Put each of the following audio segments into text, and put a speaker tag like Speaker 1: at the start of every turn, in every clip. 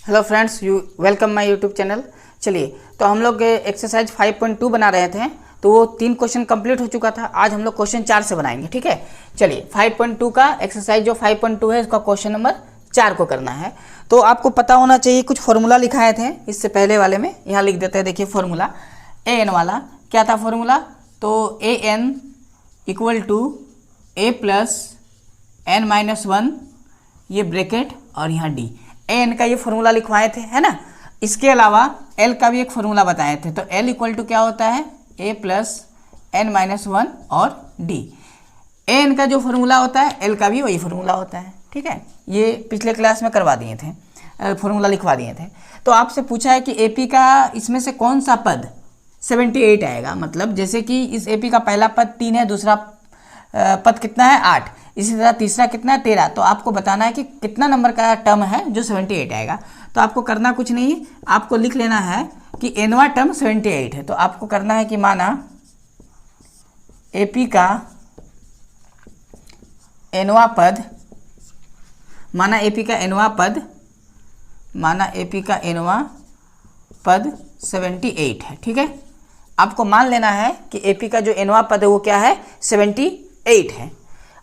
Speaker 1: Hello friends, you welcome my YouTube channel. चलिए, तो हम लोग एक्सरसाइज 5.2 बना रहे थे, तो वो 3 क्वेश्चन कंप्लीट हो चुका था। आज हम लोग क्वेश्चन 4 से बनाएंगे। ठीक है, चलिए 5.2 का एक्सरसाइज जो 5.2 है इसका क्वेश्चन नंबर 4 को करना है। तो आपको पता होना चाहिए, कुछ फॉर्मूला लिखाए थे इससे पहले वाले में, यहाँ लिख देते हैं। देखिए फॉर्मूला ए एन वाला क्या था फॉर्मूला, तो a n equal to a plus n minus 1, ये ब्रैकेट और यहाँ डी। ए एन का ये फॉर्मूला लिखवाए थे, है ना। इसके अलावा एल का भी एक फॉर्मूला बताए थे, तो एल इक्वल टू क्या होता है, ए प्लस एन माइनस 1 और डी। ए एन का जो फॉर्मूला होता है एल का भी वही फॉर्मूला होता है। ठीक है, ये पिछले क्लास में करवा दिए थे, फॉर्मूला लिखवा दिए थे। तो आपसे पूछा है कि एपी का इसमें से कौन सा पद 78 आएगा। मतलब जैसे कि इस एपी का पहला पद 3 है, दूसरा पद कितना है 8, इसी तरह तीसरा कितना है 13। तो आपको बताना है कि कितना नंबर का टर्म है जो 78 आएगा। तो आपको करना कुछ नहीं है, आपको लिख लेना है कि एनवा टर्म 78 है। तो आपको करना है कि माना एपी का एनवा पद, माना एपी का एनवा पद 78 है। ठीक है, आपको मान लेना है कि एपी का जो एनवा पद है वो क्या है, 78 है।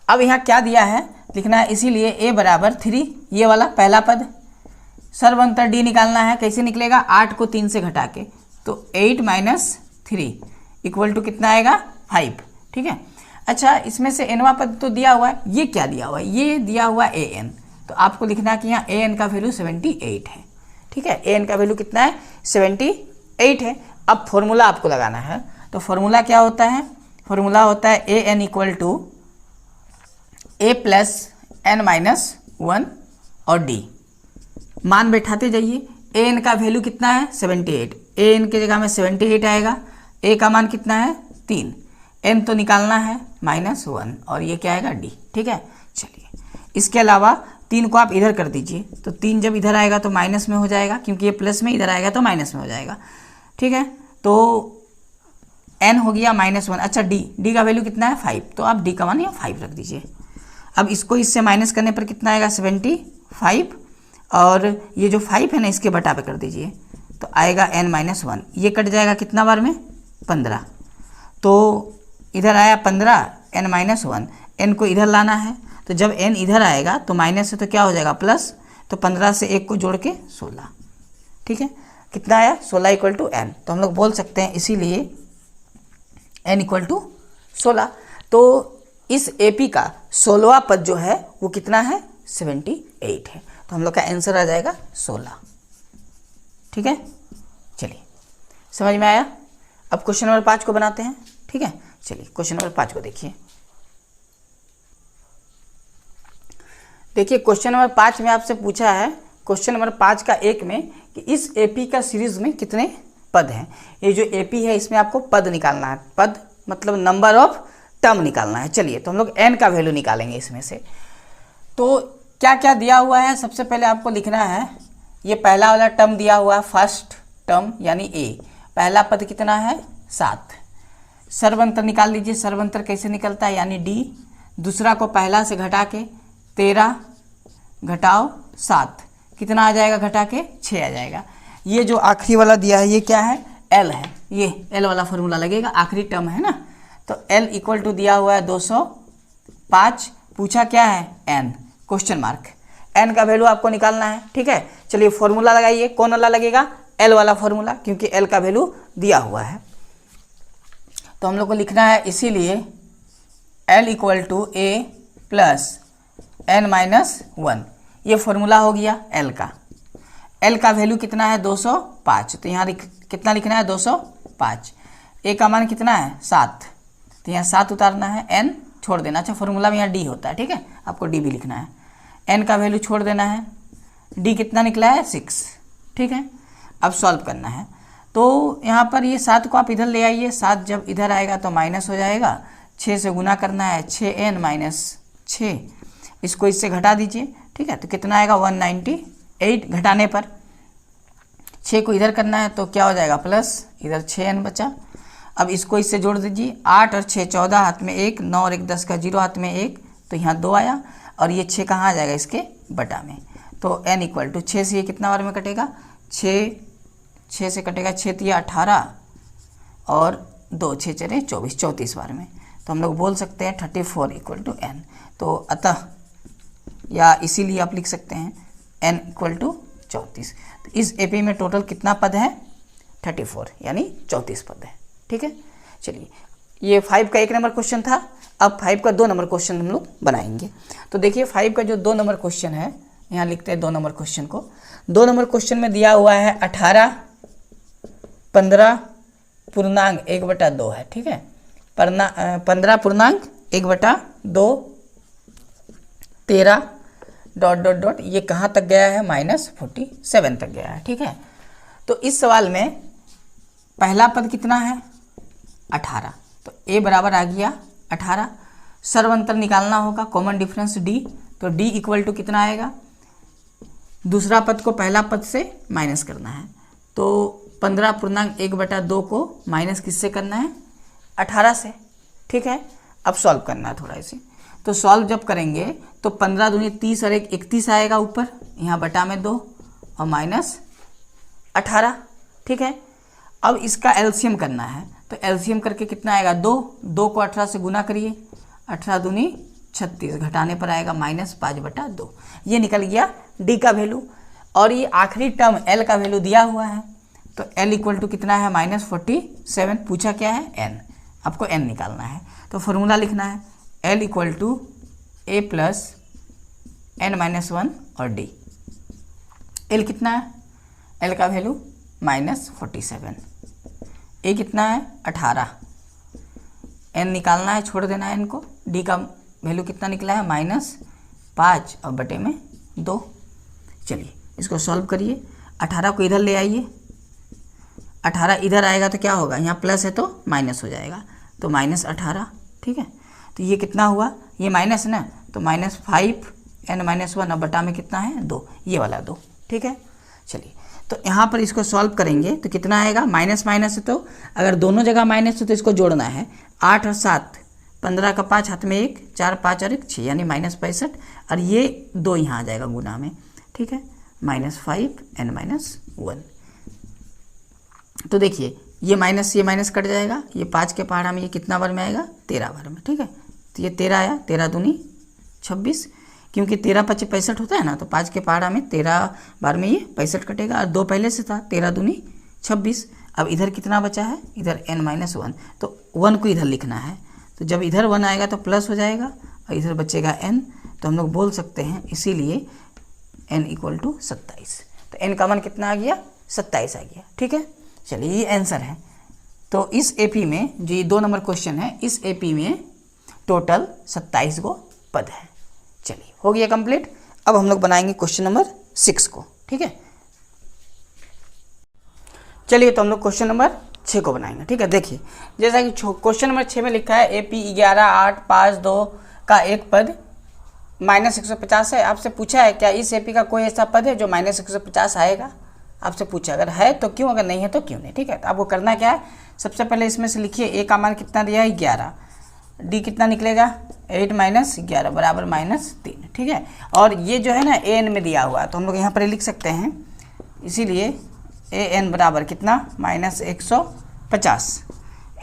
Speaker 1: अब यहाँ क्या दिया है लिखना है, इसीलिए ए बराबर 3, ये वाला पहला पद। सर्वंतर डी निकालना है, कैसे निकलेगा, 8 को 3 से घटा के, तो 8 माइनस 3 इक्वल टू कितना आएगा 5। ठीक है, अच्छा इसमें से एनवा पद तो दिया हुआ है, ये क्या दिया हुआ है, ये दिया हुआ ए एन। तो आपको लिखना है कि यहाँ ए एन का वैल्यू 78 है। ठीक है, ए एन का वैल्यू कितना है, 78 है। अब फॉर्मूला आपको लगाना है, तो फॉर्मूला क्या होता है, फॉर्मूला होता है a n equal to a plus n minus 1 और डी। मान बैठाते जाइए, ए एन का वैल्यू कितना है 78, ए एन की जगह में 78 आएगा। ए का मान कितना है 3, एन तो निकालना है -1 और ये क्या आएगा डी। ठीक है, चलिए इसके अलावा 3 को आप इधर कर दीजिए, तो 3 जब इधर आएगा तो माइनस में हो जाएगा, क्योंकि ये प्लस में इधर आएगा तो माइनस में हो जाएगा। ठीक है, तो n हो गया -1। अच्छा डी का वैल्यू कितना है 5, तो आप डी का मान यहाँ 5 रख दीजिए। अब इसको इससे माइनस करने पर कितना आएगा 75, और ये जो 5 है ना इसके बटा पे कर दीजिए, तो आएगा n-1। ये कट जाएगा कितना बार में 15, तो इधर आया 15 n-1, n को इधर लाना है। तो जब n इधर आएगा तो माइनस है तो क्या हो जाएगा प्लस, तो 15 से 1 को जोड़ के 16। ठीक है, कितना आया 16 इक्वल टू n। तो हम लोग बोल सकते हैं इसीलिए n इक्वल टू 16। तो इस एपी का 16वां पद जो है वो कितना है 78 है। तो हम लोग का आंसर आ जाएगा 16। ठीक है, चलिए समझ में आया। अब क्वेश्चन नंबर 5 को बनाते हैं। ठीक है, चलिए क्वेश्चन नंबर 5 को देखिए। देखिए क्वेश्चन नंबर 5 में आपसे पूछा है, क्वेश्चन नंबर 5 का 1 में, कि इस एपी का सीरीज में कितने पद हैं। ये जो एपी है इसमें आपको पद निकालना है, पद मतलब नंबर ऑफ टर्म निकालना है। चलिए तो हम लोग n का वैल्यू निकालेंगे इसमें से। तो क्या क्या दिया हुआ है, सबसे पहले आपको लिखना है, ये पहला वाला टर्म दिया हुआ है, फर्स्ट टर्म यानी a, पहला पद कितना है 7। सर्वंतर निकाल लीजिए, सर्वंतर कैसे निकलता है, यानी d। दूसरा को पहला से घटा के 13 घटाओ 7, कितना आ जाएगा घटा के 6 आ जाएगा। ये जो आखिरी वाला दिया है ये क्या है, l है, ये l वाला फॉर्मूला लगेगा, आखिरी टर्म है ना। तो l इक्वल टू दिया हुआ है 205, पूछा क्या है n, क्वेश्चन मार्क। n का वैल्यू आपको निकालना है। ठीक है, चलिए फॉर्मूला लगाइए, कौन वाला लगेगा, l वाला फॉर्मूला, क्योंकि l का वैल्यू दिया हुआ है। तो हम लोग को लिखना है इसीलिए l equal to a plus n-1, ये फॉर्मूला हो गया l का। l का वैल्यू कितना है 205, तो यहाँ कितना लिखना है 205। a का मान कितना है 7, तो यहाँ 7 उतारना है, n छोड़ देना। अच्छा फॉर्मूला में यहाँ d होता है, ठीक है, आपको d भी लिखना है। n का वैल्यू छोड़ देना है, d कितना निकला है 6। ठीक है, अब सॉल्व करना है। तो यहाँ पर ये 7 को आप इधर ले आइए, 7 जब इधर आएगा तो माइनस हो जाएगा, 6 से गुना करना है, 6n-6, इसको इससे घटा दीजिए। ठीक है, तो कितना आएगा 198 घटाने पर। 6 को इधर करना है तो क्या हो जाएगा प्लस, इधर 6n बचा। अब इसको इससे जोड़ दीजिए, 8 और 6 14, हाथ में 1, 9 और 1 10 का 0, हाथ में 1, तो यहाँ 2 आया, और ये 6 कहाँ आ जाएगा इसके बटा में। तो n इक्वल टू 6 से ये कितना बार में कटेगा, 6 से कटेगा, 6 तिया 18 और 2 6 चले 24, 34 बार में। तो हम लोग बोल सकते हैं 34 इक्वल टू n। तो अतः या इसीलिए आप लिख सकते हैं n इक्वल टू 34। तो इस एपी में टोटल कितना पद है, 34 यानी 34 पद है। ठीक है, चलिए ये 5 का 1 नंबर क्वेश्चन था। अब 5 का 2 नंबर क्वेश्चन हम लोग बनाएंगे। तो देखिए 5 का जो 2 नंबर क्वेश्चन है, यहाँ लिखते हैं 2 नंबर क्वेश्चन को। 2 नंबर क्वेश्चन में दिया हुआ है 18 15 पूर्णांक 1/2 है। ठीक है, 15 पूर्णांक 1/2 13 ... ये कहाँ तक गया है, -47 तक गया है। ठीक है, तो इस सवाल में पहला पद कितना है, 18। तो a बराबर आ गया 18। सर्वंतर निकालना होगा, कॉमन डिफरेंस d। तो d इक्वल टू कितना आएगा, दूसरा पद को पहला पद से माइनस करना है। तो 15 पूर्णांक 1/2 को माइनस किससे करना है, 18 से। ठीक है, अब सॉल्व करना है थोड़ा इसे। तो सॉल्व जब करेंगे तो 15 दूनी 30 और 1 31 आएगा ऊपर, यहाँ बटा में 2 और -18। ठीक है, अब इसका एलसीएम करना है। तो एलसीएम करके कितना आएगा, 2 को 18 से गुना करिए, 18 दूनी 36, घटाने पर आएगा -5/2। ये निकल गया डी का वैल्यू। और ये आखिरी टर्म एल का वैल्यू दिया हुआ है। तो एल इक्वल टू कितना है, -47। पूछा क्या है, एन। आपको एन निकालना है। तो फॉर्मूला लिखना है, L equal to a plus n-1 और डी। एल कितना है, एल का वैल्यू -47, ए कितना है 18, एन निकालना है, छोड़ देना है इनको। डी का वैल्यू कितना निकला है, -5 और बटे में 2। चलिए इसको सॉल्व करिए। 18 को इधर ले आइए, 18 इधर आएगा तो क्या होगा, यहाँ प्लस है तो माइनस हो जाएगा, तो -18। ठीक है, तो ये कितना हुआ, ये माइनस है ना, तो -5 n-1 और बटा में कितना है 2, ये वाला 2। ठीक है, चलिए तो यहाँ पर इसको सॉल्व करेंगे तो कितना आएगा, माइनस है, तो अगर दोनों जगह माइनस है तो इसको जोड़ना है। 8 और 7, 15 का 5 हाथ में 1, 4 5 और 1 6 यानी -65, और ये 2 यहाँ आ जाएगा गुना में। ठीक है, -5 n-1। तो देखिए ये माइनस कट जाएगा, ये 5 के पहाड़ा में ये कितना बार में आएगा, 13 बार में। ठीक है, तो ये 13 आया, 13 दूनी 26, क्योंकि 13 × 5 = 65 होता है ना, तो 5 के पहाड़ा में 13 बार में ये 65 कटेगा, और 2 पहले से था, 13 दूनी 26। अब इधर कितना बचा है, इधर n-1, तो 1 को इधर लिखना है। तो जब इधर 1 आएगा तो प्लस हो जाएगा, और इधर बचेगा n। तो हम लोग बोल सकते हैं इसीलिए n इक्वल टू 27। तो n का मान कितना आ गया, 27 आ गया। ठीक है, चलिए ये आंसर है। तो इस एपी में जो ये 2 नंबर क्वेश्चन है, इस एपी में टोटल 27 गो पद है। चलिए हो गया कंप्लीट। अब हम लोग बनाएंगे क्वेश्चन नंबर 6 को। ठीक है, चलिए तो हम लोग क्वेश्चन नंबर 6 को बनाएंगे। ठीक है, देखिए जैसा कि क्वेश्चन नंबर 6 में लिखा है एपी 11 8 5 2 का एक पद -150 है। आपसे पूछा है क्या इस एपी का कोई ऐसा पद है जो -150 आएगा, आपसे पूछा। अगर है तो क्यों, अगर नहीं है तो क्यों नहीं। ठीक है, तो आपको करना क्या है, सबसे पहले इसमें से लिखिए ए का मान कितना दिया है 11, डी कितना निकलेगा 8 - 11 बराबर -3। ठीक है, और ये जो है ना ए एन में दिया हुआ है, तो हम लोग यहाँ पर लिख सकते हैं, इसीलिए ए एन बराबर कितना -150।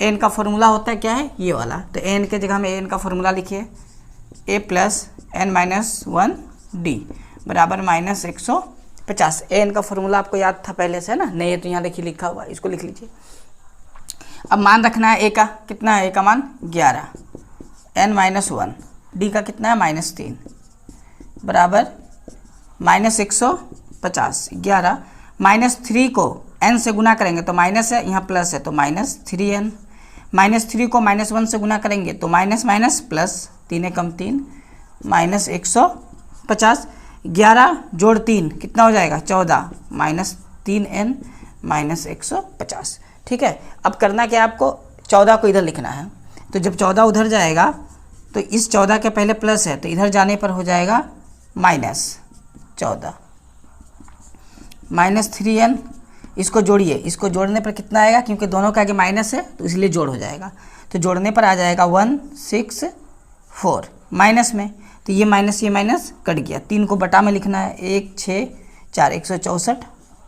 Speaker 1: ए एन का फॉर्मूला होता है क्या है, ये वाला। तो ए एन के जगह में ए एन का फॉर्मूला लिखिए, ए प्लस n-1 डी बराबर -150। ए एन का फॉर्मूला आपको याद था पहले से, है ना, नहीं है तो यहाँ देखिए लिखा हुआ, इसको लिख लीजिए। अब मान रखना है ए का कितना है, ए का मान 11, n-1, डी का कितना है -3 बराबर -150। 11 -3 को n से गुना करेंगे तो माइनस है, यहाँ प्लस है तो -3n, -3 को -1 से गुना करेंगे तो माइनस प्लस, 3 कम 3 -150। 11 जोड़ 3 कितना हो जाएगा 14, -3n -150। ठीक है, अब करना क्या है आपको, 14 को इधर लिखना है। तो जब 14 उधर जाएगा तो इस 14 के पहले प्लस है, तो इधर जाने पर हो जाएगा -14, -3n। इसको जोड़िए, इसको जोड़ने पर कितना आएगा, क्योंकि दोनों के आगे माइनस है तो इसलिए जोड़ हो जाएगा। तो जोड़ने पर आ जाएगा 164 माइनस में, तो ये माइनस कट गया, 3 को बटा में लिखना है, 1 6 4 164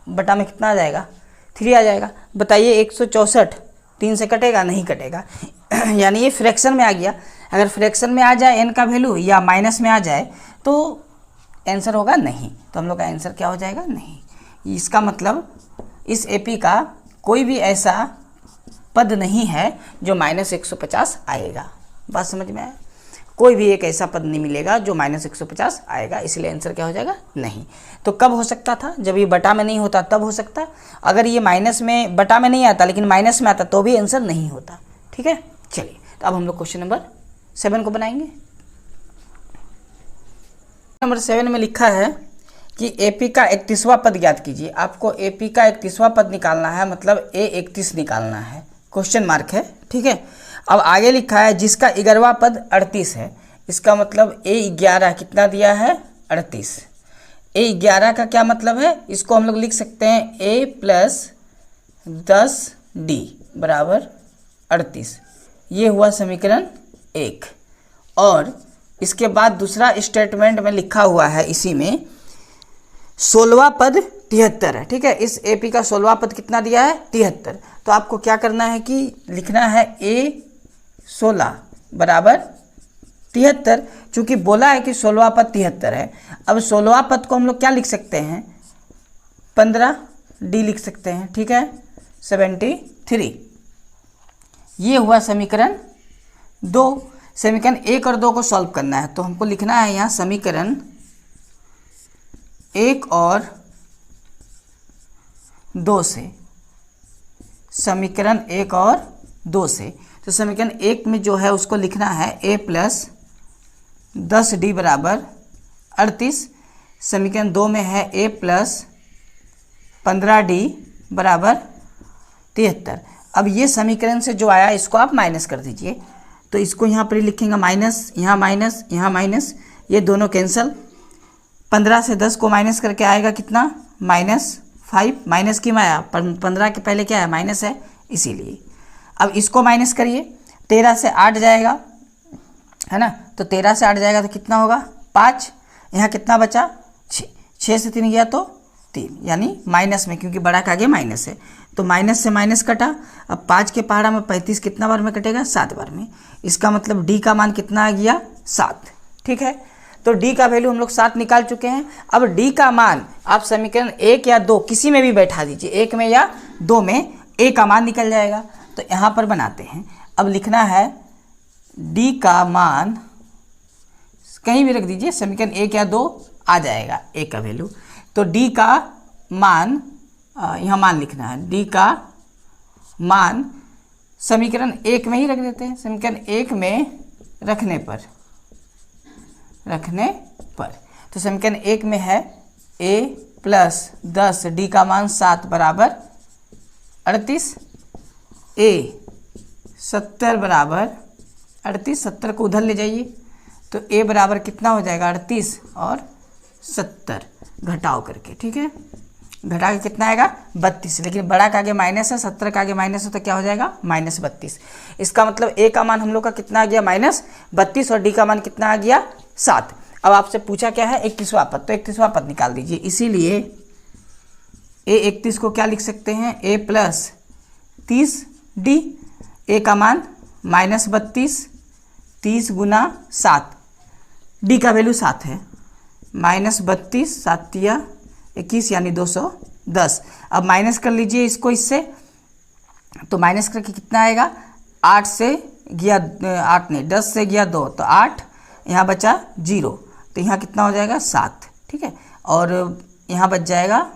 Speaker 1: बटा में कितना आ जाएगा 3 आ जाएगा। बताइए 164 3 से कटेगा, नहीं कटेगा यानी ये फ्रैक्शन में आ गया। अगर फ्रैक्शन में आ जाए n का वैल्यू या माइनस में आ जाए तो आंसर होगा नहीं, तो हम लोग का आंसर क्या हो जाएगा नहीं। इसका मतलब इस एपी का कोई भी ऐसा पद नहीं है जो -150 आएगा। बात समझ में आया? कोई भी एक ऐसा पद नहीं मिलेगा जो -150 आएगा, इसलिए आंसर क्या हो जाएगा नहीं। तो कब हो सकता था? जब ये बटा में नहीं होता तब हो सकता। अगर ये माइनस में बटा में नहीं आता लेकिन माइनस में आता तो भी आंसर नहीं होता। ठीक है, चलिए तो अब हम लोग क्वेश्चन नंबर 7 को बनाएंगे। नंबर 7 में लिखा है कि एपी का 31वां पद ज्ञात कीजिए। आपको एपी का 31वां पद निकालना है, मतलब A31 निकालना है, क्वेश्चन मार्क है। ठीक है, अब आगे लिखा है जिसका 11वां पद 38 है। इसका मतलब A11 कितना दिया है 38। A11 का क्या मतलब है? इसको हम लोग लिख सकते हैं A + 10D बराबर 38। ये हुआ समीकरण 1। और इसके बाद दूसरा स्टेटमेंट में लिखा हुआ है, इसी में 16वां पद 73 है। ठीक है, इस एपी का 16वां पद कितना दिया है 73। तो आपको क्या करना है कि लिखना है A16 बराबर 73, चूंकि बोला है कि 16वां पद 73 है। अब 16वां पद को हम लोग क्या लिख सकते हैं 15D लिख सकते हैं। ठीक है, 73। ये हुआ समीकरण 2। समीकरण 1 और 2 को सॉल्व करना है, तो हमको लिखना है यहाँ समीकरण 1 और 2 से। समीकरण 1 और 2 से तो समीकरण 1 में जो है उसको लिखना है A + 10D बराबर 38। समीकरण 2 में है A + 15D बराबर 73। अब ये समीकरण से जो आया इसको आप माइनस कर दीजिए, तो इसको यहाँ पर लिखेंगे माइनस, यहाँ माइनस, यहाँ माइनस, ये दोनों कैंसल। 15 से 10 को माइनस करके आएगा कितना -5। माइनस की माया 15 के पहले क्या है माइनस है, इसीलिए। अब इसको माइनस करिए, 13 से 8 जाएगा है ना, तो 13 से 8 जाएगा तो कितना होगा 5। यहाँ कितना बचा 6, 6 से 3 गया तो 3, यानी माइनस में, क्योंकि बड़ा का आगे माइनस है तो माइनस से माइनस कटा। अब 5 के पहाड़ा में 35 कितना बार में कटेगा 7 बार में। इसका मतलब डी का मान कितना आ गया 7। ठीक है, तो डी का वैल्यू हम लोग 7 निकाल चुके हैं। अब डी का मान आप समीकरण 1 या 2 किसी में भी बैठा दीजिए, 1 में या 2 में ए का मान निकल जाएगा। तो यहाँ पर बनाते हैं, अब लिखना है डी का मान कहीं भी रख दीजिए, समीकरण 1 या 2 आ जाएगा ए का वैल्यू। तो डी का मान यहाँ मान लिखना है, डी का मान समीकरण 1 में ही रख देते हैं। समीकरण 1 में रखने पर तो समीकरण 1 में है A + 10 D का मान 7 बराबर 38। A 70 बराबर 38, 70 को उधर ले जाइए तो A बराबर कितना हो जाएगा 38 और 70 घटाओ करके। ठीक है, घटा के कितना आएगा 32, लेकिन बड़ा का आगे माइनस है, 70 का आगे माइनस है तो क्या हो जाएगा -32। इसका मतलब A का मान हम लोग का कितना आ गया -32 और D का मान कितना आ गया 7। अब आपसे पूछा क्या है 31वां पद, तो 31वां पद निकाल दीजिए। इसीलिए A31 को क्या लिख सकते हैं A + 30D। A का मान -32, 30 × 7, D का वैल्यू 7 है, -32 7 या 21 यानी 210। अब माइनस कर लीजिए इसको इससे, तो माइनस करके कितना आएगा 8 से गया 8 नहीं 10 से गया 2 तो 8, यहाँ बचा 0 तो यहाँ कितना हो जाएगा 7। ठीक है, और यहाँ बच जाएगा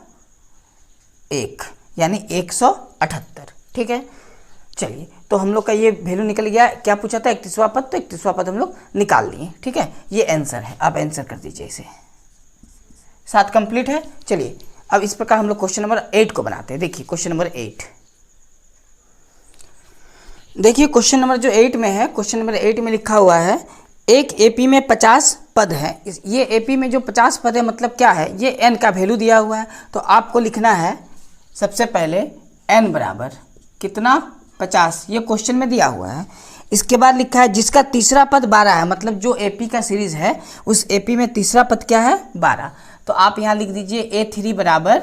Speaker 1: 1 यानी 178। ठीक है, चलिए तो हम लोग का ये वैल्यू निकल गया। क्या पूछा था 31वां पद, तो 31वां पद हम लोग निकाल लिए। ठीक है, ये आंसर है, आप आंसर कर दीजिए इसे। 7 कंप्लीट है। चलिए अब इस प्रकार हम लोग क्वेश्चन नंबर 8 को बनाते हैं। देखिए क्वेश्चन नंबर 8, देखिए क्वेश्चन नंबर जो 8 में है, क्वेश्चन नंबर 8 में लिखा हुआ है एक एपी में 50 पद है। ये एपी में जो 50 पद है मतलब क्या है, ये एन का वैल्यू दिया हुआ है। तो आपको लिखना है सबसे पहले एन बराबर कितना 50, ये क्वेश्चन में दिया हुआ है। इसके बाद लिखा है जिसका तीसरा पद 12 है, मतलब जो एपी का सीरीज है उस एपी में तीसरा पद क्या है 12। तो आप यहाँ लिख दीजिए A3 बराबर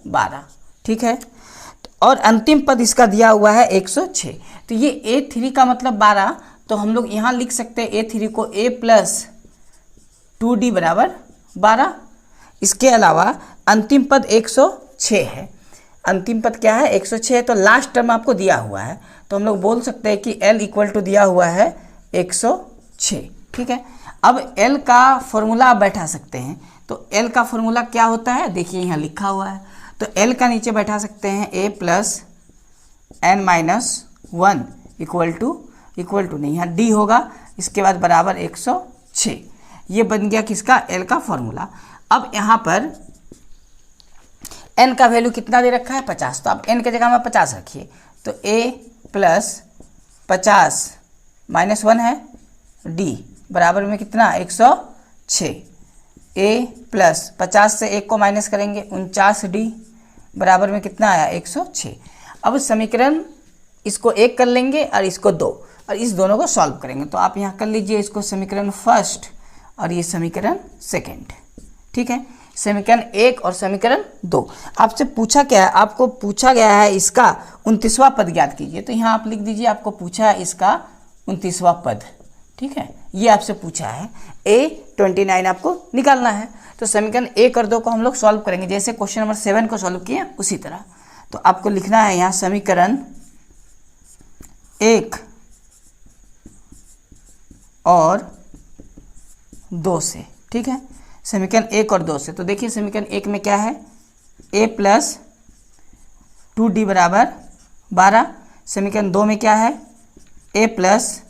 Speaker 1: 12, ठीक है। और अंतिम पद इसका दिया हुआ है 106। तो ये A3 का मतलब 12, तो हम लोग यहाँ लिख सकते हैं A3 को A प्लस 2D बराबर 12। इसके अलावा अंतिम पद 106 है। अंतिम पद क्या है 106 है, तो लास्ट टर्म आपको दिया हुआ है, तो हम लोग बोल सकते हैं कि L इक्वल टू दिया हुआ है 106, ठीक है। अब L का फॉर्मूला आप बैठा सकते हैं, तो L का फॉर्मूला क्या होता है देखिए यहाँ लिखा हुआ है। तो L का नीचे बैठा सकते हैं A plus n minus 1 equal to नहीं, यहाँ D होगा, इसके बाद बराबर 106। ये बन गया किसका L का फॉर्मूला। अब यहाँ पर n का वैल्यू कितना दे रखा है 50, तो आप n के जगह में 50 रखिए। तो A प्लस 50 माइनस 1 है D बराबर में कितना 106। A प्लस 50 से 1 को माइनस करेंगे 49D बराबर में कितना आया 106। अब समीकरण इसको 1 कर लेंगे और इसको 2, और इस दोनों को सॉल्व करेंगे। तो आप यहाँ कर लीजिए इसको समीकरण फर्स्ट और ये समीकरण सेकेंड, ठीक है। समीकरण 1 और समीकरण 2। आपसे पूछा क्या है, आपको पूछा गया है इसका 29वां पद ज्ञात कीजिए। तो यहाँ आप लिख दीजिए आपको पूछा है इसका 29वां पद, ठीक है। ये आपसे पूछा है A29 आपको निकालना है। तो समीकरण 1 और 2 को हम लोग सॉल्व करेंगे जैसे क्वेश्चन नंबर 7 को सॉल्व किए उसी तरह। तो आपको लिखना है यहाँ समीकरण 1 और 2 से, ठीक है। समीकरण 1 और 2 से। तो देखिए समीकरण 1 में क्या है A प्लस 2D बराबर 12। समीकरण 2 में क्या है A प्लस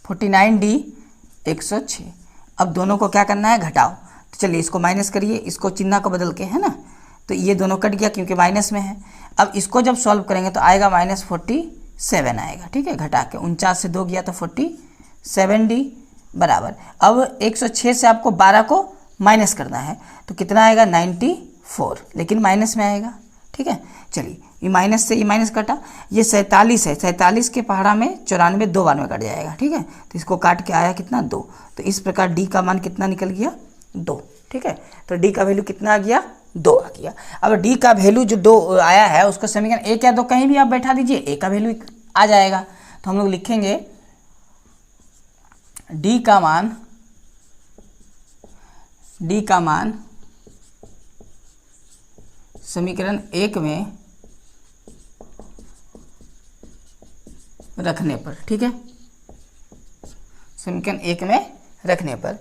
Speaker 1: 49D 106। अब दोनों को क्या करना है घटाओ। तो चलिए इसको माइनस करिए, इसको चिन्ह को बदल के, है ना। तो ये दोनों कट गया क्योंकि माइनस में है। अब इसको जब सॉल्व करेंगे तो आएगा -47 आएगा, ठीक है। घटा के 49 से 2 गया तो 47D बराबर। अब 106 से आपको 12 को माइनस करना है तो कितना आएगा 94, लेकिन माइनस में आएगा, ठीक है। चलिए ये माइनस से ये माइनस कटा, ये 47 है, 47 के पहाड़ा में 94 2 बार में कट जाएगा, ठीक है। तो इसको काट के आया कितना 2। तो इस प्रकार D का मान कितना निकल गया 2, ठीक है। तो D का वैल्यू कितना आ गया 2 आ गया। अब D का वैल्यू जो 2 आया है उसको समीकरण 1 या 2 कहीं भी आप बैठा दीजिए, A का वैल्यू आ जाएगा। तो हम लोग लिखेंगे D का मान समीकरण 1 में रखने पर, ठीक है। समीकरण 1 में रखने पर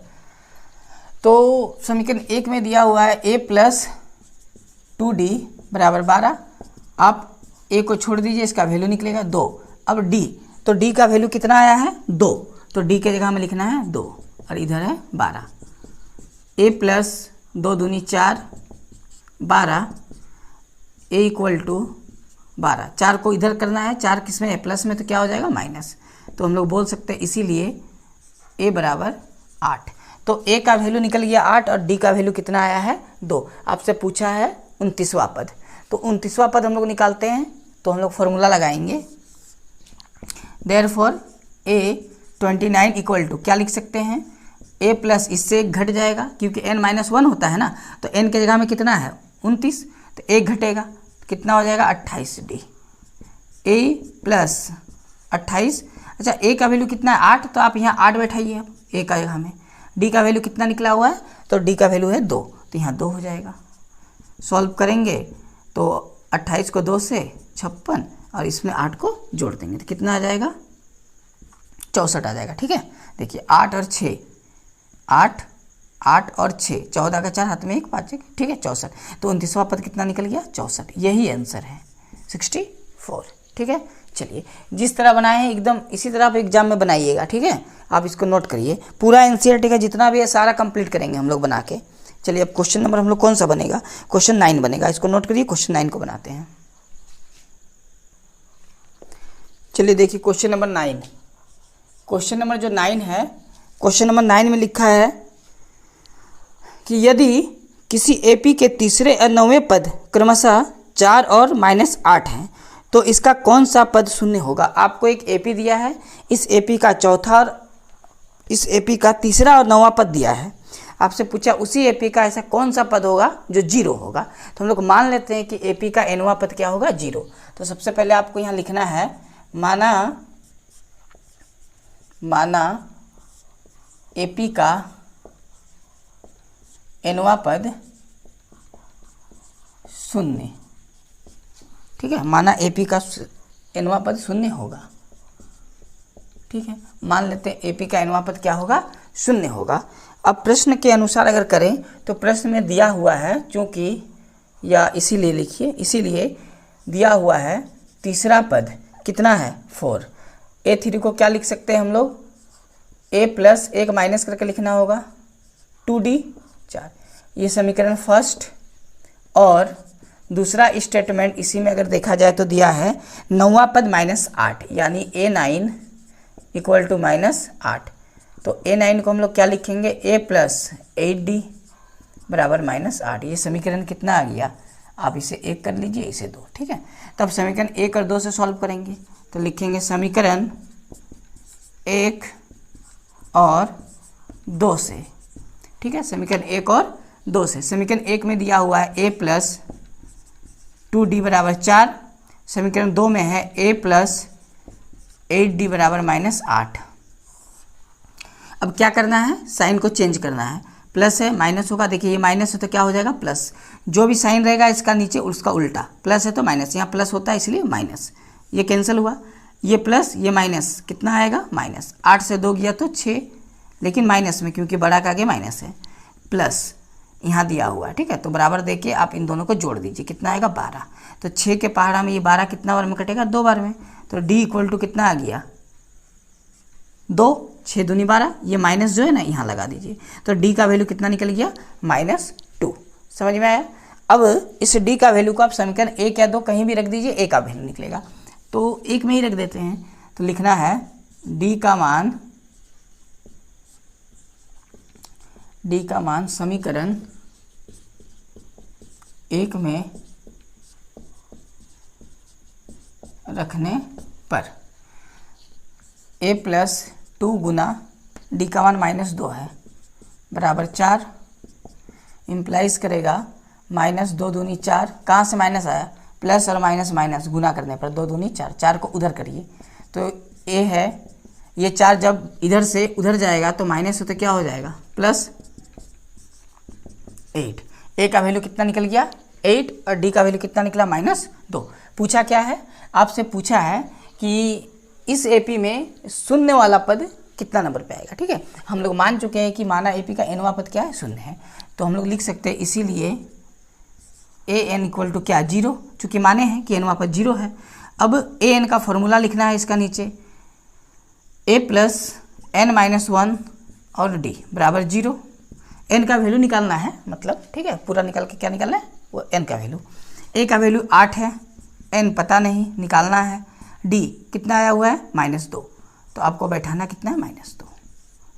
Speaker 1: तो समीकरण 1 में दिया हुआ है A प्लस 2D बराबर 12। आप A को छोड़ दीजिए, इसका वैल्यू निकलेगा 2। अब D, तो D का वैल्यू कितना आया है 2, तो D के जगह में लिखना है 2 और इधर है 12। A प्लस 2 दूनी 4 12, A इक्वल टू 12। 4 को इधर करना है, 4 किस में है प्लस में, तो क्या हो जाएगा माइनस। तो हम लोग बोल सकते हैं इसीलिए A बराबर 8। तो A का वैल्यू निकल गया 8 और D का वैल्यू कितना आया है 2। आपसे पूछा है 29वां पद, तो 29वां पद हम लोग निकालते हैं। तो हम लोग फॉर्मूला लगाएंगे, देयरफॉर A29 इक्वल टू क्या लिख सकते हैं A प्लस इससे 1 घट जाएगा क्योंकि n-1 होता है ना, तो n के जगह में कितना है 29, तो 1 घटेगा कितना हो जाएगा 28D। A प्लस 28, अच्छा A का वैल्यू कितना है 8, तो आप यहाँ 8 बैठाइए A का जगह में। D का वैल्यू कितना निकला हुआ है, तो D का वैल्यू है 2, तो यहाँ 2 हो जाएगा। सॉल्व करेंगे तो 28 को 2 से 56 और इसमें 8 को जोड़ देंगे तो कितना आ जाएगा 64 आ जाएगा, ठीक है। देखिए 8 और 6, 8 और 6, 14 का 4 हाथ में 1 5, ठीक है 64। तो 29वां पद कितना निकल गया 64, यही आंसर है 64, ठीक है। चलिए जिस तरह बनाए हैं एकदम इसी तरह आप एग्जाम में बनाइएगा, ठीक है। आप इसको नोट करिए, पूरा एनसीईआरटी का जितना भी है सारा कंप्लीट करेंगे हम लोग बना के। चलिए अब क्वेश्चन नंबर हम लोग कौन सा बनेगा, क्वेश्चन 9 बनेगा। इसको नोट करिए, क्वेश्चन 9 को बनाते हैं। चलिए देखिए क्वेश्चन नंबर 9। क्वेश्चन नंबर जो 9 है, क्वेश्चन नंबर 9 में लिखा है कि यदि किसी एपी के तीसरे और 9वें पद क्रमशः 4 और -8 हैं तो इसका कौन सा पद शून्य होगा। आपको एक एपी दिया है, इस एपी का चौथा और इस एपी का तीसरा और 9वां पद दिया है। आपसे पूछा उसी एपी का ऐसा कौन सा पद होगा जो 0 होगा। तो हम लोग मान लेते हैं कि एपी का nवां पद क्या होगा 0। तो सबसे पहले आपको यहाँ लिखना है माना एपी का nवां पद 0। ठीक है, माना एपी का nवां पद 0 होगा। ठीक है, मान लेते हैं एपी का nवां पद क्या होगा 0 होगा। अब प्रश्न के अनुसार अगर करें तो प्रश्न में दिया हुआ है, चूंकि या इसीलिए लिखिए, इसीलिए दिया हुआ है तीसरा पद कितना है 4। A3 को क्या लिख सकते हैं हम लोग, a प्लस एक माइनस करके लिखना होगा 2d 4। ये समीकरण फर्स्ट। और दूसरा स्टेटमेंट इसी में अगर देखा जाए तो दिया है 9वां पद -8, यानी a9 इक्वल टू -8। तो a9 को हम लोग क्या लिखेंगे, a प्लस 8d बराबर -8। ये समीकरण कितना आ गया, आप इसे 1 कर लीजिए, इसे 2। ठीक है, तब समीकरण 1 और 2 से सॉल्व करेंगे तो लिखेंगे समीकरण 1 और 2 से। ठीक है, समीकरण 1 और 2 से। समीकरण 1 में दिया हुआ है a प्लस 2d बराबर 4। समीकरण 2 में है a प्लस 8d बराबर -8। अब क्या करना है, साइन को चेंज करना है। प्लस है माइनस होगा, देखिए ये माइनस है तो क्या हो जाएगा प्लस। जो भी साइन रहेगा इसका नीचे उसका उल्टा, प्लस है तो माइनस, यहाँ प्लस होता है इसलिए माइनस। ये कैंसिल हुआ, ये प्लस ये माइनस, कितना आएगा माइनस। 8 से 2 गया तो 6, लेकिन माइनस में क्योंकि बड़ा का आगे माइनस है। प्लस यहाँ दिया हुआ है। ठीक है, तो बराबर देके आप इन दोनों को जोड़ दीजिए, कितना आएगा 12। तो 6 के पहाड़ा में ये 12 कितना बार में कटेगा, 2 बार में। तो d इक्वल टू कितना आ गया 2, 6 दूनी 12। ये माइनस जो है ना यहाँ लगा दीजिए, तो d का वैल्यू कितना निकल गया -2। समझ में आया। अब इस d का वैल्यू को आप समीकरण 1 या 2 कहीं भी रख दीजिए, a का वैल्यू निकलेगा। तो 1 में ही रख देते हैं, तो लिखना है d का मान समीकरण 1 में रखने पर a प्लस 2 गुना d का मान -2 है बराबर 4 इम्प्लाइज करेगा -2 दूनी 4। कहाँ से माइनस आया, प्लस और माइनस माइनस गुना करने पर 2 दूनी 4, 4 को उधर करिए तो a है। ये 4 जब इधर से उधर जाएगा तो माइनस हो तो क्या हो जाएगा +8। a का वैल्यू कितना निकल गया 8 और d का वैल्यू कितना निकला -2। पूछा क्या है, आपसे पूछा है कि इस एपी में शून्य वाला पद कितना नंबर पे आएगा। ठीक है, हम लोग मान चुके हैं कि माना एपी का nवां पद क्या है 0 है, तो हम लोग लिख सकते हैं इसीलिए an इक्वल टू क्या 0, चूँकि माने हैं कि nवां पद 0 है। अब an का फॉर्मूला लिखना है इसका नीचे, a प्लस n-1 और d बराबर 0। n का वैल्यू निकालना है मतलब, ठीक है, पूरा निकाल के क्या निकालना है वो n का वैल्यू। a का वैल्यू 8 है, n पता नहीं निकालना है, d कितना आया हुआ है -2, तो आपको बैठाना कितना है -2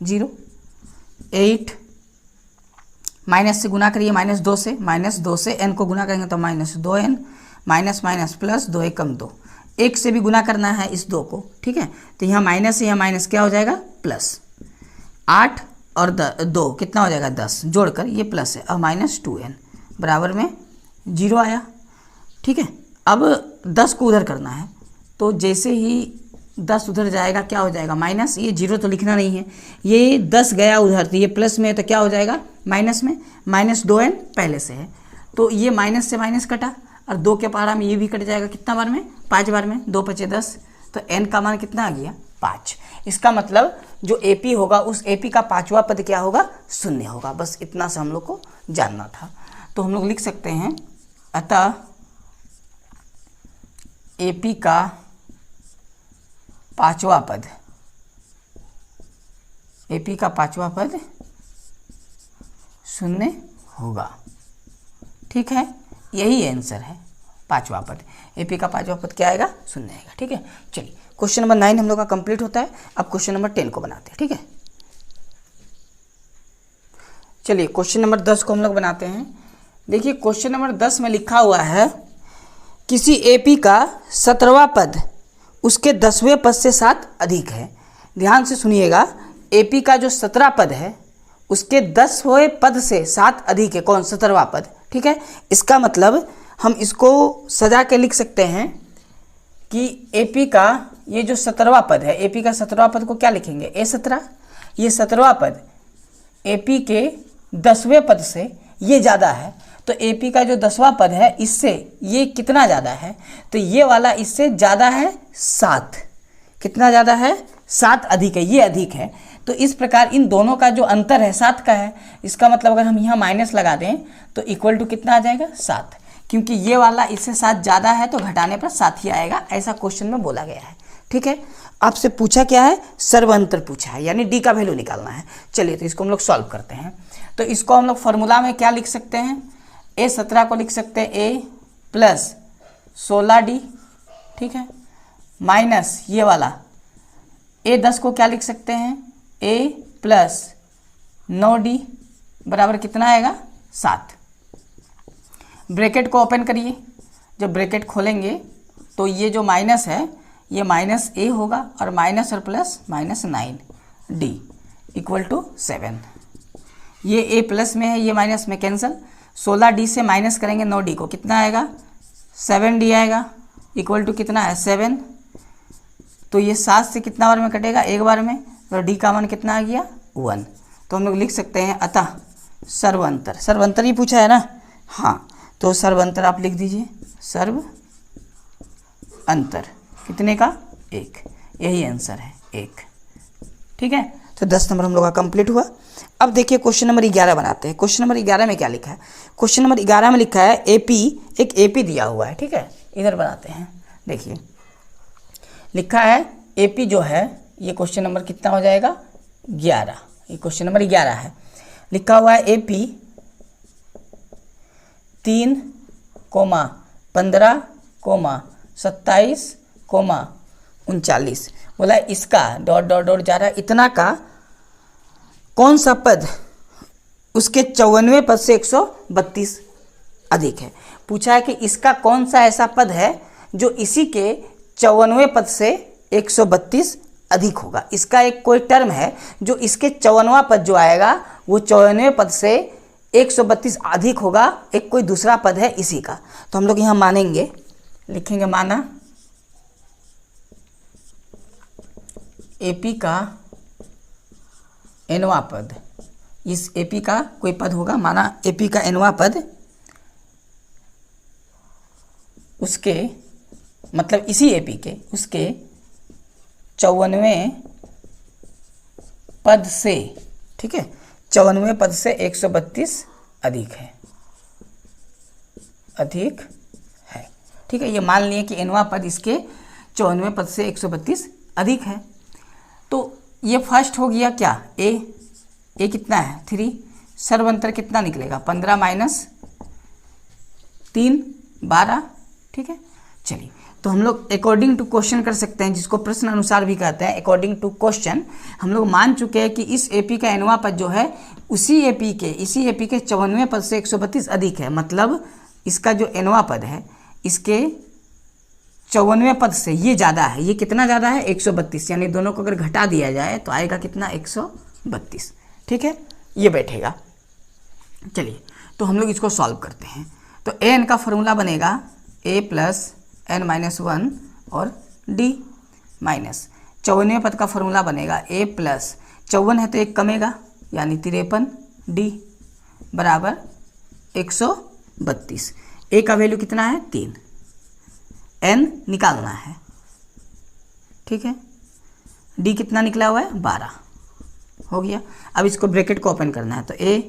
Speaker 1: 0। 8 माइनस से गुना करिए -2 से, -2 से n को गुना करेंगे तो -2n, माइनस माइनस प्लस 2 एकम 2, 1 से भी गुना करना है इस 2 को। ठीक है, तो यहाँ माइनस से यहाँ माइनस क्या हो जाएगा प्लस। 8 और 2 कितना हो जाएगा 10, जोड़कर ये प्लस है, अब -2n बराबर में 0 आया। ठीक है, अब 10 को उधर करना है, तो जैसे ही 10 उधर जाएगा क्या हो जाएगा माइनस, ये 0 तो लिखना नहीं है, ये 10 गया उधर तो ये प्लस में है तो क्या हो जाएगा माइनस में, -2n पहले से है तो ये माइनस से माइनस कटा और 2 के पहाड़ा में ये भी कट जाएगा, कितना बार में 5 बार में, 2 × 10, तो n का मान कितना आ गया 5। इसका मतलब जो एपी होगा उस एपी का 5वां पद क्या होगा 0 होगा। बस इतना से हम लोग को जानना था। तो हम लोग लिख सकते हैं अतः एपी का 5वां पद, एपी का 5वां पद 0 होगा। ठीक है, यही आंसर है 5वां पद, एपी का 5वां पद क्या आएगा 0 आएगा। ठीक है, चलिए क्वेश्चन नंबर 9 हम लोग का कंप्लीट होता है। अब क्वेश्चन नंबर 10 को बनाते हैं। ठीक है, चलिए क्वेश्चन नंबर 10 को हम लोग बनाते हैं। देखिए क्वेश्चन नंबर 10 में लिखा हुआ है किसी एपी का 17वां पद उसके 10वें पद से 7 अधिक है। ध्यान से सुनिएगा, एपी का जो 17 पद है उसके 10वें पद से 7 अधिक है। कौन? 17वां पद। ठीक है, इसका मतलब हम इसको सजा के लिख सकते हैं कि एपी का ये जो 17वां पद है, एपी का 17वां पद को क्या लिखेंगे? A17। ये 17वां पद एपी के 10वें पद से ये ज़्यादा है, तो एपी का जो 10वां पद है इससे ये कितना ज़्यादा है? तो ये वाला इससे ज़्यादा है 7। कितना ज़्यादा है? 7 अधिक है, ये अधिक है। तो इस प्रकार इन दोनों का जो अंतर है 7 का है। इसका मतलब अगर हम यहाँ माइनस लगा दें तो इक्वल टू कितना आ जाएगा? 7। क्योंकि ये वाला इससे 7 ज़्यादा है तो घटाने पर 7 ही आएगा, ऐसा क्वेश्चन में बोला गया है। ठीक है, आपसे पूछा क्या है? सर्वांतर पूछा है, यानी डी का वैल्यू निकालना है। चलिए तो इसको हम लोग सॉल्व करते हैं। तो इसको हम लोग फॉर्मूला में क्या लिख सकते हैं? A17 को लिख सकते हैं A प्लस 16D, ठीक है, माइनस ये वाला A10 को क्या लिख सकते हैं? A प्लस 9D बराबर कितना आएगा? 7। ब्रैकेट को ओपन करिए। जब ब्रैकेट खोलेंगे तो ये जो माइनस है ये माइनस A होगा और माइनस और plus minus 9D equal to 7। ये A प्लस में है, ये माइनस में कैंसिल। 16D से माइनस करेंगे 9D को, कितना आएगा? 7D आएगा इक्वल टू कितना है? 7। तो ये 7 से कितना बार में कटेगा? एक बार में। तो D का मान कितना आ गया? 1। तो हम लोग लिख सकते हैं अतः सर्वांतर। सर्वांतर ही पूछा है ना? हाँ, तो सर्वांतर आप लिख दीजिए, सर्व अंतर कितने का? 1। यही आंसर है, 1। ठीक है, तो 10 नंबर हम लोग का कंप्लीट हुआ। अब देखिए क्वेश्चन नंबर 11 बनाते हैं। क्वेश्चन नंबर 11 में क्या लिखा है? क्वेश्चन नंबर 11 में लिखा है एपी, एक एपी दिया हुआ है। ठीक है, इधर बनाते हैं। देखिए लिखा है एपी जो है, ये क्वेश्चन नंबर कितना हो जाएगा? 11। ये क्वेश्चन नंबर 11 है। लिखा हुआ है एपी 3, 15, 27, 39। बोला इसका डॉट डॉट डॉट जा रहा है, इतना का कौन सा पद उसके 54वें पद से 132 अधिक है। पूछा है कि इसका कौन सा ऐसा पद है जो इसी के 54वें पद से 132 अधिक होगा। इसका एक कोई टर्म है जो इसके 54वां पद जो आएगा वो 54वें पद से 132 अधिक होगा। एक कोई दूसरा पद है इसी का। तो हम लोग यहाँ मानेंगे, लिखेंगे माना एपी का nवां पद, इस एपी का कोई पद होगा, माना एपी का nवां पद उसके मतलब इसी एपी के उसके 54वें पद से, ठीक है, 54वें पद से 132 अधिक है, अधिक है। ठीक है, ये मान लिए कि nवां पद इसके 54वें पद से 132 अधिक है। तो ये फर्स्ट हो गया क्या? ए कितना है? 3। सर्वांतर कितना निकलेगा? 15 माइनस 3 12। ठीक है, चलिए तो हम लोग अकॉर्डिंग टू क्वेश्चन कर सकते हैं, जिसको प्रश्न अनुसार भी कहते हैं। अकॉर्डिंग टू क्वेश्चन हम लोग मान चुके हैं कि इस एपी का nवां पद जो है इसी एपी के 54वें पद से 132 अधिक है। मतलब इसका जो nवां पद है इसके 54वें पद से ये ज़्यादा है। ये कितना ज़्यादा है? 132। यानी दोनों को अगर घटा दिया जाए तो आएगा कितना? 132। ठीक है, ये बैठेगा। चलिए तो हम लोग इसको सॉल्व करते हैं। तो एन का फॉर्मूला बनेगा a प्लस n माइनस 1 और d माइनस 54वें पद का फॉर्मूला बनेगा a प्लस 54 है तो एक कमेगा यानी 53d बराबर 132। a का वैल्यू कितना है? 3। n निकालना है। ठीक है, d कितना निकला हुआ है? 12 हो गया। अब इसको ब्रैकेट को ओपन करना है तो a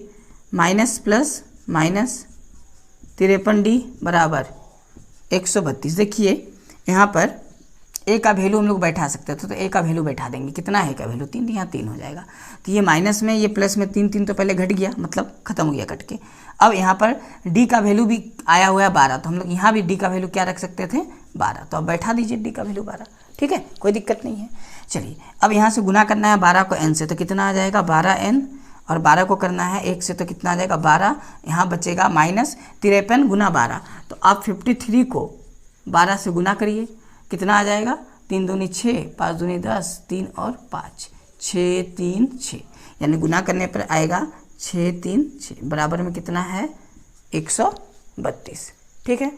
Speaker 1: minus plus minus 53d बराबर 132। देखिए यहाँ पर a का वैल्यू हम लोग बैठा सकते थे, तो a का वैल्यू बैठा देंगे। कितना है का वैल्यू? 3। यहाँ 3 हो जाएगा। तो ये माइनस में, ये प्लस में 3 तो पहले घट गया, मतलब खत्म हो गया कट के। अब यहाँ पर d का वैल्यू भी आया हुआ है 12, तो हम लोग यहाँ भी d का वैल्यू क्या रख सकते थे? 12। तो अब बैठा दीजिए d का वैल्यू 12। ठीक है, कोई दिक्कत नहीं है। चलिए अब यहाँ से गुना करना है 12 को n से, तो कितना आ जाएगा? 12n। और 12 को करना है 1 से, तो कितना आ जाएगा? 12। यहाँ बचेगा माइनस 53 गुना 12। तो आप 53 को 12 से गुना करिए, कितना आ जाएगा, 3 दूनी 6, 5 दूनी 10, 3 और 5, 6 3 6, यानी गुना करने पर आएगा 6 3 6 बराबर में कितना है 132। ठीक है,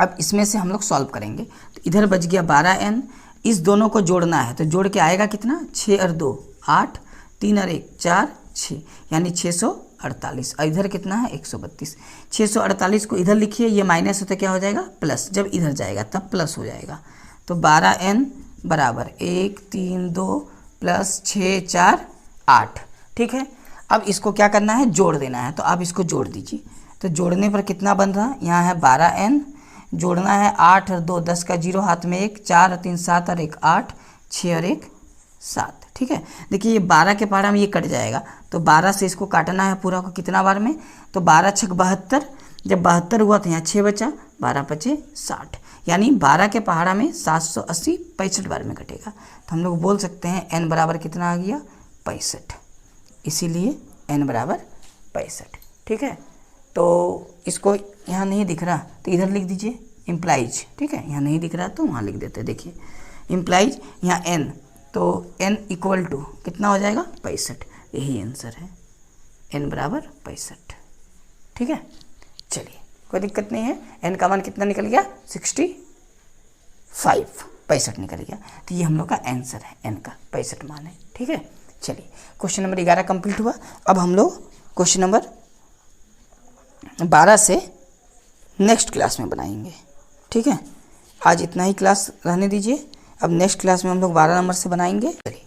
Speaker 1: अब इसमें से हम लोग सॉल्व करेंगे। तो इधर बच गया 12n, इस दोनों को जोड़ना है तो जोड़ के आएगा कितना, 6 और 2 8, 3 और 1 4 6, यानी 648। और इधर कितना है 132। 648 को इधर लिखिए, ये माइनस होता क्या हो जाएगा प्लस, जब इधर जाएगा तब प्लस हो जाएगा। तो 12n बराबर 1 3 2 प्लस 6 4 8। ठीक है, अब इसको क्या करना है, जोड़ देना है, तो आप इसको जोड़ दीजिए। तो जोड़ने पर कितना बन रहा है, यहाँ है 12n, जोड़ना है 8 और 2 10 का 0 हाथ में 1, 4 और 3 7 और 1 8, 6 और 1 7। ठीक है, देखिए ये 12 के पहाड़ा में ये कट जाएगा, तो 12 से इसको काटना है पूरा को कितना बार में, तो 12 छक 72, जब 72 हुआ तो यहाँ 6 बचा, 12 पचे 60, यानी 12 के पहाड़ा में 780 65 बार में कटेगा। तो हम लोग बोल सकते हैं n बराबर कितना आ गया 65, इसीलिए n बराबर 65। ठीक है, तो इसको यहाँ नहीं दिख रहा तो इधर लिख दीजिए इम्प्लाइज। ठीक है, यहाँ नहीं दिख रहा तो वहाँ लिख देते, देखिए इम्प्लाइज यहाँ n, तो n इक्वल टू कितना हो जाएगा 65, यही आंसर है, n बराबर 65। ठीक है, चलिए कोई दिक्कत नहीं है, n का मान कितना निकल गया 65 निकल गया, तो ये हम लोग का आंसर है, n का 65 मान है। ठीक है, चलिए क्वेश्चन नंबर 11 कंप्लीट हुआ। अब हम लोग क्वेश्चन नंबर 12 से नेक्स्ट क्लास में बनाएंगे। ठीक है, आज इतना ही क्लास रहने दीजिए, अब नेक्स्ट क्लास में हम लोग 12 नंबर से बनाएंगे। चलिए।